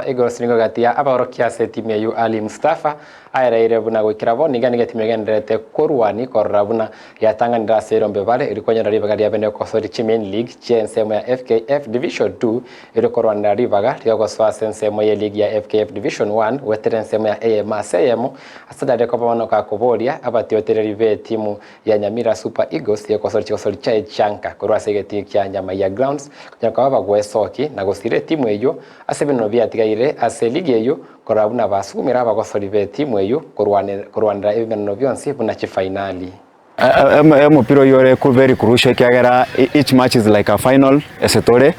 Eagles ningo gatia aborokia timu ya Ali Mustafa ayereire buna gwikira bo niga timu yagenderete kurwani korabuna yatanganira serombe bale ilikuwa nyara ribaga ya bene kosori Chimen League nsemo ya FKF Division 2 ilikorwanira ribaga ryo swasa nsemo ya league ya FKF Division 1 wetere nsemo ya AMASM asada ko bano ka kuboria abatiotereri be timu ya Nyamira Super Eagles ya kosori cha Chanka kurwasegeti kya nyama ya grounds kunyaka bagwesoki na gusire timu eyo asebeno biatigaire ase league eyo korabuna basumira abagosori be timu eyo kurwanira ibinano byonse buna chifinali. Mupiro yore ku very crucial kiagera each match is like a final esetore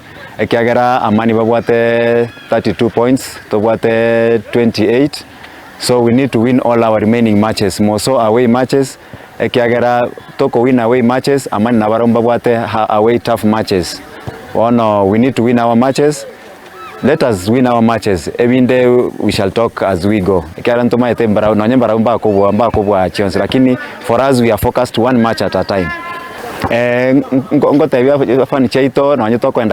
kiagera amani babwate 32 points tobwate 28, so we need to win all our remaining matches, more so away matches kiagera toko win away matches amani na baromba bwate away tough matches. We need to win our matches. Let us win our matches. Every day we shall talk as we go. Lakini for us we are focused one match at a time.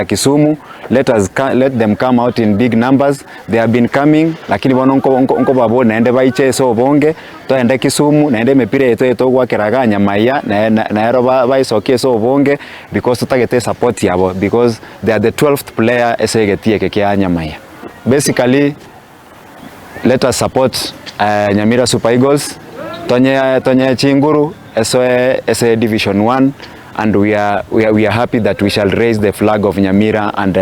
Kisumu, let them come out in big numbers. They have been coming, lakini babo naende baiche so bonge to ende Kisumu naende mepire yeto gwa kiraganya maya na ero baisokie so bonge because tutagete support yabo because they are the 12th player esegetie kekianya maya. Basically, let us support Nyamira Super Eagles tonye chinguru SE Division 1, and we are happy that we shall raise the flag of Nyamira and